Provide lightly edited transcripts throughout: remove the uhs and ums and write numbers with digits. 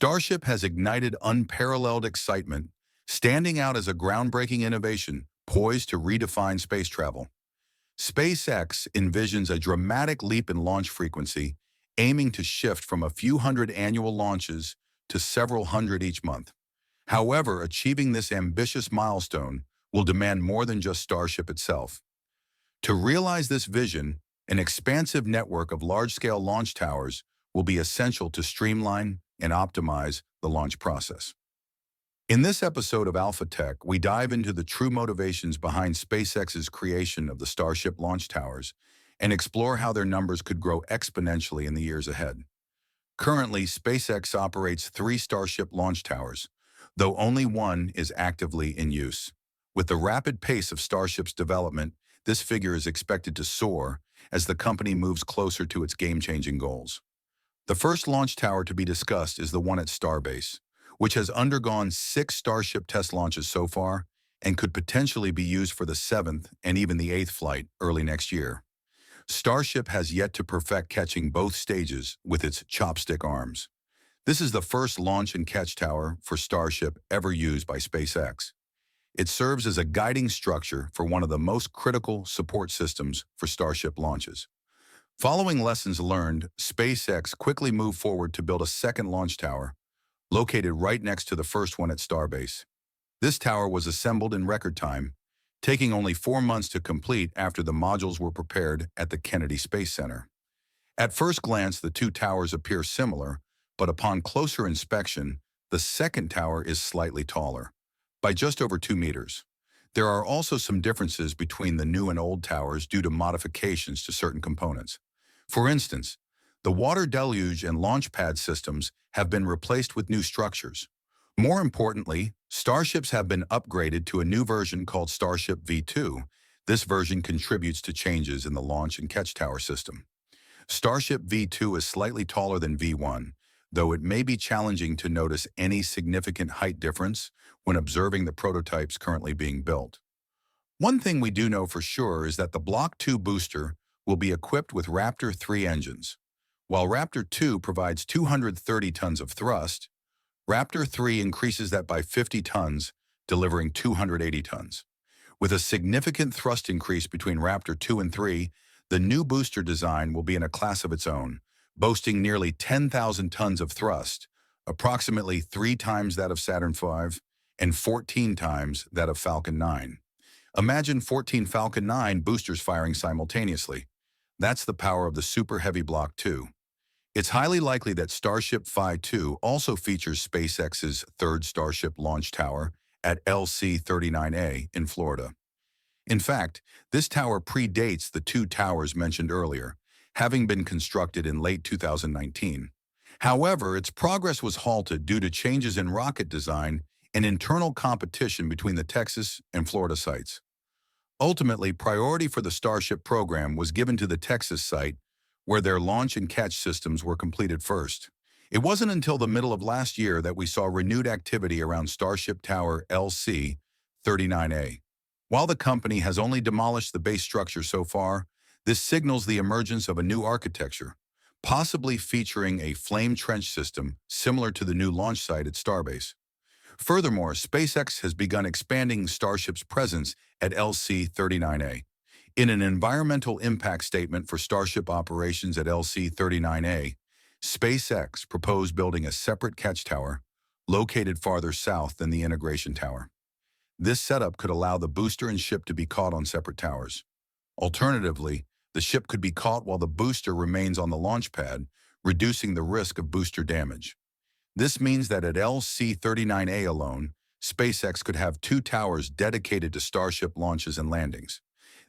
Starship has ignited unparalleled excitement, standing out as a groundbreaking innovation poised to redefine space travel. SpaceX envisions a dramatic leap in launch frequency, aiming to shift from a few hundred annual launches to several hundred each month. However, achieving this ambitious milestone will demand more than just Starship itself. To realize this vision, an expansive network of large-scale launch towers will be essential to streamline and optimize the launch process. In this episode of Alpha Tech, we dive into the true motivations behind SpaceX's creation of the Starship launch towers and explore how their numbers could grow exponentially in the years ahead. Currently, SpaceX operates 3 Starship launch towers, though only one is actively in use. With the rapid pace of Starship's development, this figure is expected to soar as the company moves closer to its game-changing goals. The first launch tower to be discussed is the one at Starbase, which has undergone 6 Starship test launches so far and could potentially be used for the 7th and even the 8th flight early next year. Starship has yet to perfect catching both stages with its chopstick arms. This is the first launch and catch tower for Starship ever used by SpaceX. It serves as a guiding structure for one of the most critical support systems for Starship launches. Following lessons learned, SpaceX quickly moved forward to build a second launch tower, located right next to the first one at Starbase. This tower was assembled in record time, taking only 4 months to complete after the modules were prepared at the Kennedy Space Center. At first glance, the 2 towers appear similar, but upon closer inspection, the second tower is slightly taller, by just over 2 meters. There are also some differences between the new and old towers due to modifications to certain components. For instance, the water deluge and launch pad systems have been replaced with new structures. More importantly, Starships have been upgraded to a new version called Starship V2. This version contributes to changes in the launch and catch tower system. Starship V2 is slightly taller than V1, though it may be challenging to notice any significant height difference when observing the prototypes currently being built. One thing we do know for sure is that the Block 2 booster will be equipped with Raptor 3 engines. While Raptor 2 provides 230 tons of thrust, Raptor 3 increases that by 50 tons, delivering 280 tons. With a significant thrust increase between Raptor 2 and 3, the new booster design will be in a class of its own, boasting nearly 10,000 tons of thrust, approximately 3 times that of Saturn V and 14 times that of Falcon 9. Imagine 14 Falcon 9 boosters firing simultaneously. That's the power of the Super Heavy Block 2. It's highly likely that Starship Phi-2 also features SpaceX's 3rd Starship launch tower at LC-39A in Florida. In fact, this tower predates the 2 towers mentioned earlier, having been constructed in late 2019. However, its progress was halted due to changes in rocket design and internal competition between the Texas and Florida sites. Ultimately, priority for the Starship program was given to the Texas site, where their launch and catch systems were completed first. It wasn't until the middle of last year that we saw renewed activity around Starship Tower LC-39A. While the company has only demolished the base structure so far, this signals the emergence of a new architecture, possibly featuring a flame trench system similar to the new launch site at Starbase. Furthermore, SpaceX has begun expanding Starship's presence at LC-39A. In an environmental impact statement for Starship operations at LC-39A, SpaceX proposed building a separate catch tower located farther south than the integration tower. This setup could allow the booster and ship to be caught on separate towers. Alternatively, the ship could be caught while the booster remains on the launch pad, reducing the risk of booster damage. This means that at LC-39A alone, SpaceX could have 2 towers dedicated to Starship launches and landings.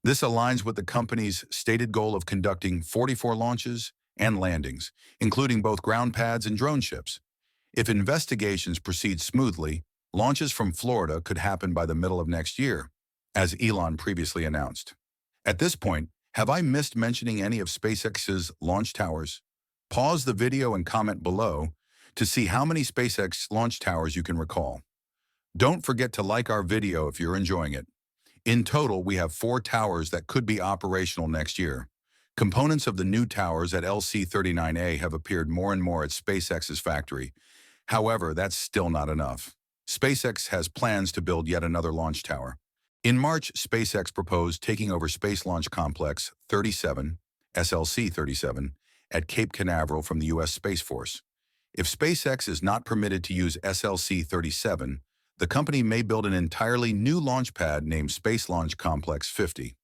This aligns with the company's stated goal of conducting 44 launches and landings, including both ground pads and drone ships. If investigations proceed smoothly, launches from Florida could happen by the middle of next year, as Elon previously announced. At this point, have I missed mentioning any of SpaceX's launch towers? Pause the video and comment below to see how many SpaceX launch towers you can recall. Don't forget to like our video if you're enjoying it. In total, we have 4 towers that could be operational next year. Components of the new towers at LC-39A have appeared more and more at SpaceX's factory, However, that's still not enough. SpaceX has plans to build yet another launch tower. In March, SpaceX proposed taking over Space Launch Complex 37, SLC-37, at Cape Canaveral from the U.S. Space Force. If SpaceX is not permitted to use SLC-37, the company may build an entirely new launch pad named Space Launch Complex 50.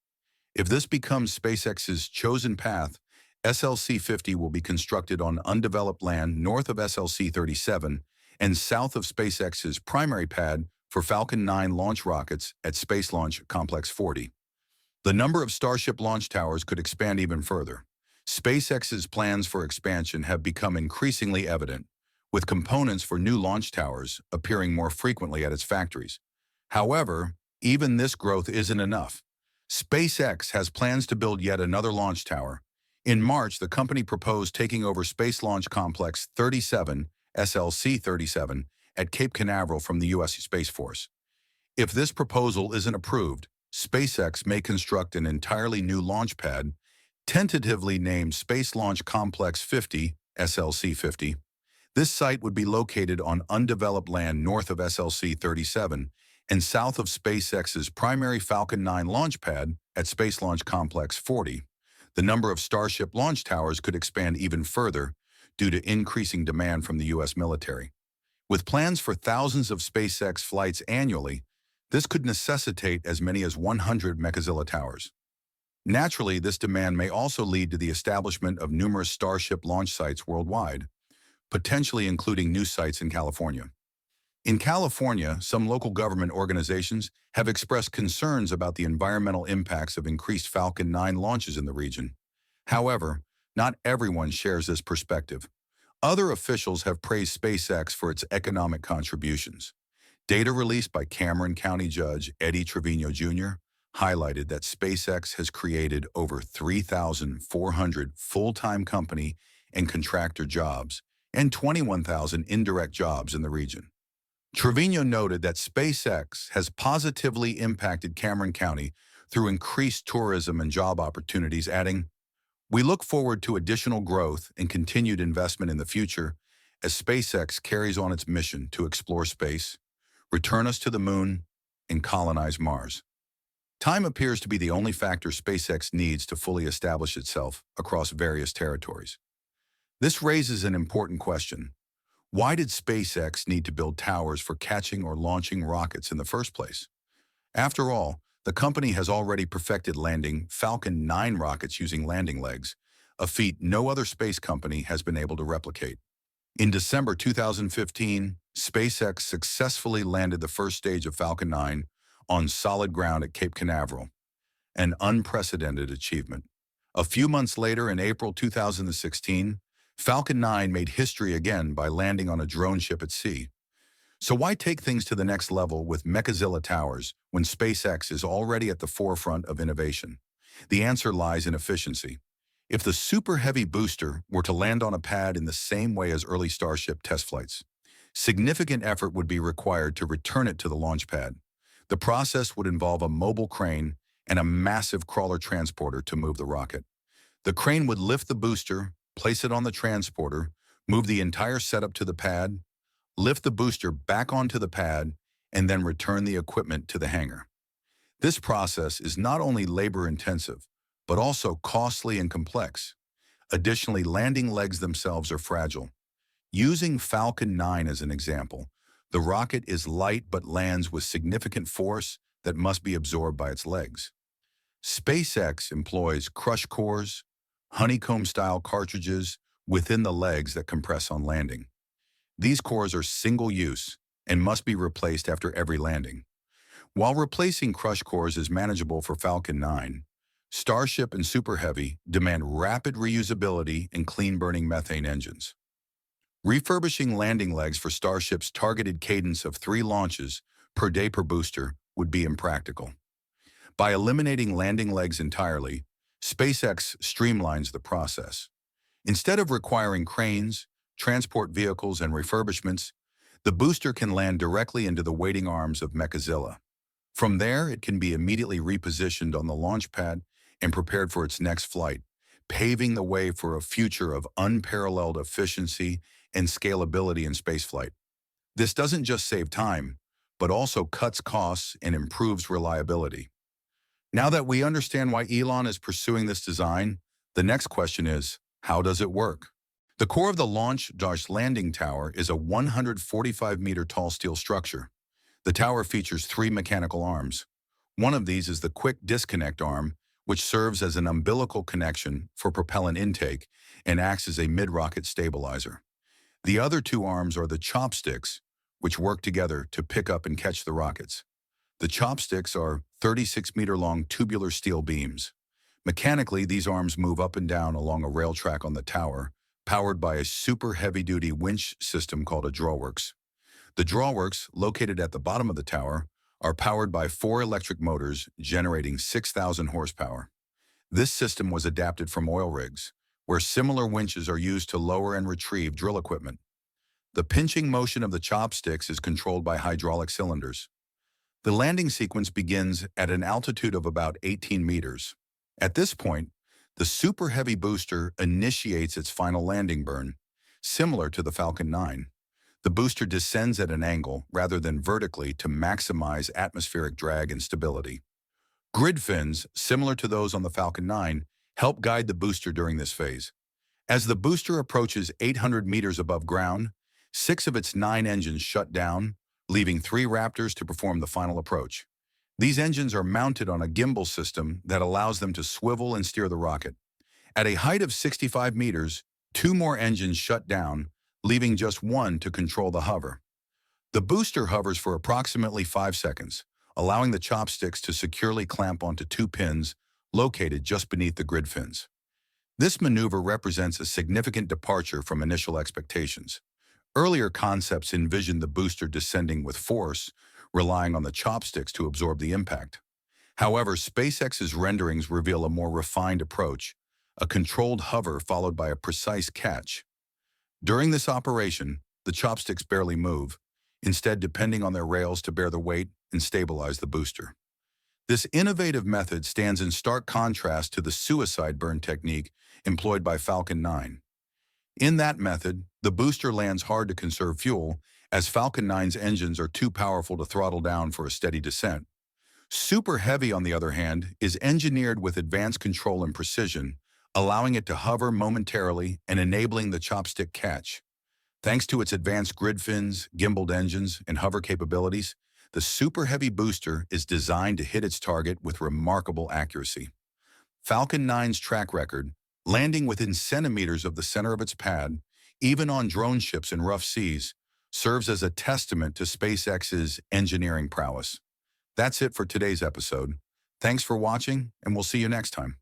If this becomes SpaceX's chosen path, SLC-50 will be constructed on undeveloped land north of SLC-37 and south of SpaceX's primary pad for Falcon 9 launch rockets at Space Launch Complex 40. The number of Starship launch towers could expand even further. SpaceX's plans for expansion have become increasingly evident, with components for new launch towers appearing more frequently at its factories. However, even this growth isn't enough. SpaceX has plans to build yet another launch tower. In March, the company proposed taking over Space Launch Complex 37, SLC-37, at Cape Canaveral from the U.S. Space Force. If this proposal isn't approved, SpaceX may construct an entirely new launch pad, tentatively named Space Launch Complex 50, SLC-50. This site would be located on undeveloped land north of SLC-37 and south of SpaceX's primary Falcon 9 launch pad at Space Launch Complex 40. The number of Starship launch towers could expand even further due to increasing demand from the U.S. military. With plans for thousands of SpaceX flights annually, this could necessitate as many as 100 Mechazilla towers. Naturally, this demand may also lead to the establishment of numerous Starship launch sites worldwide, potentially including new sites in California. In California, some local government organizations have expressed concerns about the environmental impacts of increased Falcon 9 launches in the region. However, not everyone shares this perspective. Other officials have praised SpaceX for its economic contributions. Data released by Cameron County Judge Eddie Trevino Jr. highlighted that SpaceX has created over 3,400 full-time company and contractor jobs and 21,000 indirect jobs in the region. Trevino noted that SpaceX has positively impacted Cameron County through increased tourism and job opportunities, adding, "We look forward to additional growth and continued investment in the future as SpaceX carries on its mission to explore space, return us to the moon, and colonize Mars." Time appears to be the only factor SpaceX needs to fully establish itself across various territories. This raises an important question. Why did SpaceX need to build towers for catching or launching rockets in the first place? After all, the company has already perfected landing Falcon 9 rockets using landing legs, a feat no other space company has been able to replicate. In December 2015, SpaceX successfully landed the first stage of Falcon 9 on solid ground at Cape Canaveral, an unprecedented achievement. A few months later, in April 2016, Falcon 9 made history again by landing on a drone ship at sea. So why take things to the next level with Mechazilla towers when SpaceX is already at the forefront of innovation? The answer lies in efficiency. If the Super Heavy booster were to land on a pad in the same way as early Starship test flights, significant effort would be required to return it to the launch pad. The process would involve a mobile crane and a massive crawler transporter to move the rocket. The crane would lift the booster, place it on the transporter, move the entire setup to the pad, lift the booster back onto the pad, and then return the equipment to the hangar. This process is not only labor-intensive, but also costly and complex. Additionally, landing legs themselves are fragile. Using Falcon 9 as an example, the rocket is light but lands with significant force that must be absorbed by its legs. SpaceX employs crush cores, honeycomb-style cartridges within the legs that compress on landing. These cores are single-use and must be replaced after every landing. While replacing crush cores is manageable for Falcon 9, Starship and Super Heavy demand rapid reusability and clean-burning methane engines. Refurbishing landing legs for Starship's targeted cadence of 3 launches per day per booster would be impractical. By eliminating landing legs entirely, SpaceX streamlines the process. Instead of requiring cranes, transport vehicles, and refurbishments, the booster can land directly into the waiting arms of Mechazilla. From there, it can be immediately repositioned on the launch pad and prepared for its next flight, paving the way for a future of unparalleled efficiency and scalability in spaceflight. This doesn't just save time, but also cuts costs and improves reliability. Now that we understand why Elon is pursuing this design, the next question is, how does it work? The core of the Launch-Landing Tower is a 145-meter tall steel structure. The tower features three mechanical arms. One of these is the quick disconnect arm, which serves as an umbilical connection for propellant intake and acts as a mid-rocket stabilizer. The other two arms are the chopsticks, which work together to pick up and catch the rockets. The chopsticks are 36-meter-long tubular steel beams. Mechanically, these arms move up and down along a rail track on the tower, powered by a super heavy-duty winch system called a drawworks. The drawworks, located at the bottom of the tower, are powered by 4 electric motors generating 6,000 horsepower. This system was adapted from oil rigs, where similar winches are used to lower and retrieve drill equipment. The pinching motion of the chopsticks is controlled by hydraulic cylinders. The landing sequence begins at an altitude of about 18 meters. At this point, the Super Heavy booster initiates its final landing burn, similar to the Falcon 9. The booster descends at an angle rather than vertically to maximize atmospheric drag and stability. Grid fins, similar to those on the Falcon 9, help guide the booster during this phase. As the booster approaches 800 meters above ground, 6 of its 9 engines shut down, leaving 3 Raptors to perform the final approach. These engines are mounted on a gimbal system that allows them to swivel and steer the rocket. At a height of 65 meters, 2 more engines shut down, leaving just 1 to control the hover. The booster hovers for approximately 5 seconds, allowing the chopsticks to securely clamp onto 2 pins located just beneath the grid fins. This maneuver represents a significant departure from initial expectations. Earlier concepts envisioned the booster descending with force, relying on the chopsticks to absorb the impact. However, SpaceX's renderings reveal a more refined approach, a controlled hover followed by a precise catch. During this operation, the chopsticks barely move, instead depending on their rails to bear the weight and stabilize the booster. This innovative method stands in stark contrast to the suicide burn technique employed by Falcon 9. In that method, the booster lands hard to conserve fuel, as Falcon 9's engines are too powerful to throttle down for a steady descent. Super Heavy, on the other hand, is engineered with advanced control and precision, allowing it to hover momentarily and enabling the chopstick catch. Thanks to its advanced grid fins, gimbaled engines, and hover capabilities, the Super Heavy booster is designed to hit its target with remarkable accuracy. Falcon 9's track record, landing within centimeters of the center of its pad, even on drone ships in rough seas, serves as a testament to SpaceX's engineering prowess. That's it for today's episode. Thanks for watching, and we'll see you next time.